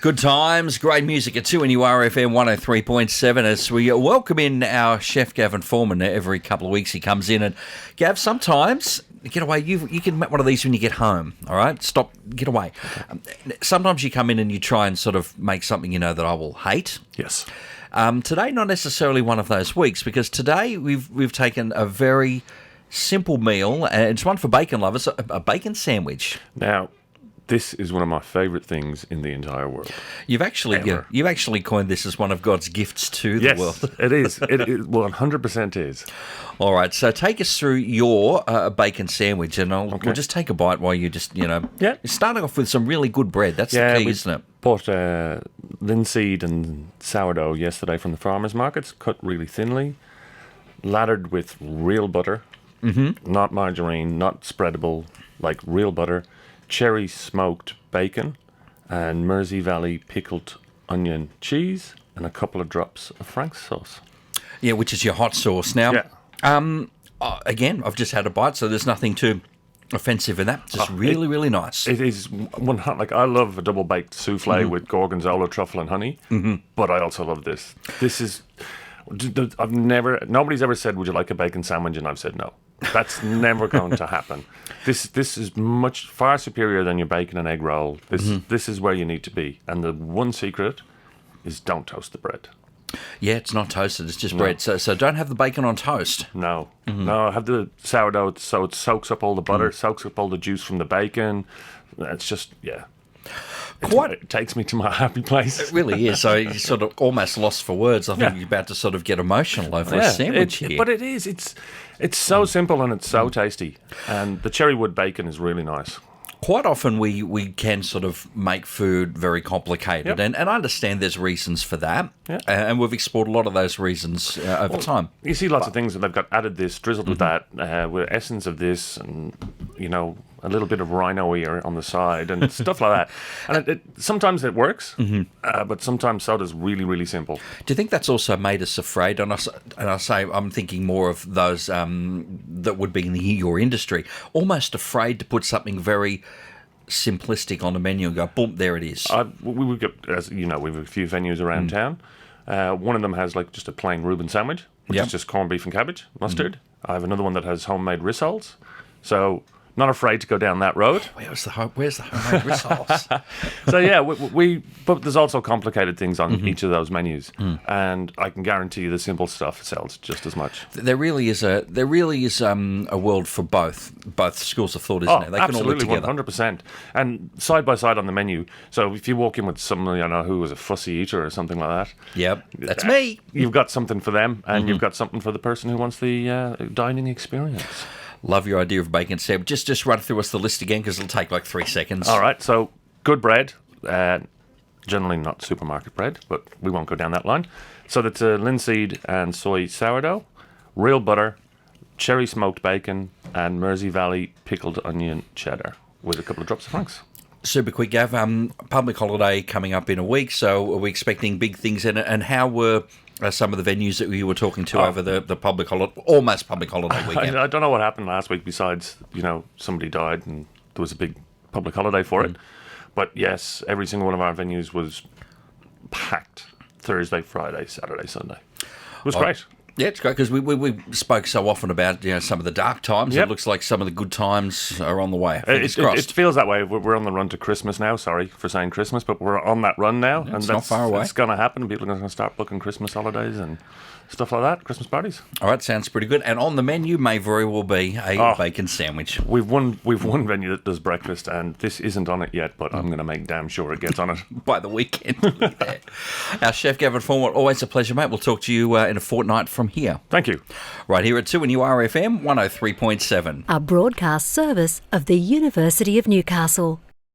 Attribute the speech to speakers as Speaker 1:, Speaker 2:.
Speaker 1: Good times, great music at 2 and URFM 103.7 as we welcome in our chef Gavin Forman. Every couple of weeks he comes in and, Gav, sometimes, get away, you can make one of these when you get home, all right? Stop, get away. Sometimes you come in and you try and sort of make something that I will hate.
Speaker 2: Yes.
Speaker 1: Today, not necessarily one of those weeks, because today we've taken a very simple meal, and it's one for bacon lovers, a bacon sandwich.
Speaker 2: Now, this is one of my favourite things in the entire world.
Speaker 1: You've actually coined this as one of God's gifts to the world.
Speaker 2: Yes, it is. It 100% is.
Speaker 1: All right, so take us through your bacon sandwich, and we'll just take a bite while you just, You're starting off with some really good bread. That's the key, isn't it?
Speaker 2: Bought linseed and sourdough yesterday from the farmers markets, cut really thinly, laddered with real butter, not margarine, not spreadable, like real butter, cherry smoked bacon, and Mersey Valley pickled onion cheese, and a couple of drops of Frank's sauce.
Speaker 1: Yeah, which is your hot sauce. Now, again, I've just had a bite, so there's nothing too offensive in that. It's just really nice.
Speaker 2: It is one I love a double baked souffle with gorgonzola, truffle, and honey. But I also love this. This is nobody's ever said, "Would you like a bacon sandwich?" And I've said no. That's never going to happen. This is far superior than your bacon and egg roll. This is where you need to be. And the one secret is don't toast the bread.
Speaker 1: Yeah, it's not toasted. It's just bread. So don't have the bacon on toast.
Speaker 2: No. No, have the sourdough so it soaks up all the butter, soaks up all the juice from the bacon. It's just, it takes me to my happy place.
Speaker 1: It really is. So you're sort of almost lost for words. I think you're about to sort of get emotional over this sandwich here.
Speaker 2: But it is. It's so simple and it's so tasty. And the cherry wood bacon is really nice.
Speaker 1: Quite often we can sort of make food very complicated, and I understand there's reasons for that, and we've explored a lot of those reasons over time.
Speaker 2: You see lots of things that they've got added this, drizzled with that, with essence of this, and a little bit of rhino ear on the side and stuff like that. And sometimes it works, but sometimes soda's really simple.
Speaker 1: Do you think that's also made us afraid? And I say I'm thinking more of those that would be in your industry, almost afraid to put something very simplistic on the menu and go, boom, there it is.
Speaker 2: We get, as you know, we have a few venues around town. One of them has like just a plain Reuben sandwich, which is just corned beef and cabbage, mustard. I have another one that has homemade rissoles. So not afraid to go down that road.
Speaker 1: Where's the homemade rissoles?
Speaker 2: So but there's also complicated things on each of those menus, and I can guarantee you the simple stuff sells just as much.
Speaker 1: There really is a world for both schools of thought, isn't there? They can all live together.
Speaker 2: 100%. And side by side on the menu. So if you walk in with someone who was a fussy eater or something like that,
Speaker 1: yep, that's me.
Speaker 2: You've got something for them, and you've got something for the person who wants the dining experience.
Speaker 1: Love your idea of bacon sandwich. Just run through us the list again, because it'll take like 3 seconds.
Speaker 2: All right, so good bread, generally not supermarket bread, but we won't go down that line. So that's a linseed and soy sourdough, real butter, cherry smoked bacon, and Mersey Valley pickled onion cheddar with a couple of drops of Frank's.
Speaker 1: Super quick, Gav. Public holiday coming up in a week, so are we expecting big things in it? And how were some of the venues that you were talking to over the public holiday, almost public holiday weekend?
Speaker 2: I don't know what happened last week besides, somebody died and there was a big public holiday for it. But yes, every single one of our venues was packed Thursday, Friday, Saturday, Sunday. It was great.
Speaker 1: Yeah, it's great because we spoke so often about some of the dark times. It looks like some of the good times are on the way.
Speaker 2: It feels that way. We're on the run to Christmas now. Sorry for saying Christmas, but we're on that run now, and
Speaker 1: it's not far away.
Speaker 2: It's going to happen. People are going to start booking Christmas holidays and stuff like that, Christmas parties.
Speaker 1: All right, sounds pretty good. And on the menu may very well be a bacon sandwich.
Speaker 2: We've one venue that does breakfast, and this isn't on it yet, but I'm going to make damn sure it gets on it
Speaker 1: by the weekend. Our chef Gavin Forman, always a pleasure, mate. We'll talk to you in a fortnight from here.
Speaker 2: Thank you.
Speaker 1: Right here at 2 and URFM 103.7.
Speaker 3: A broadcast service of the University of Newcastle.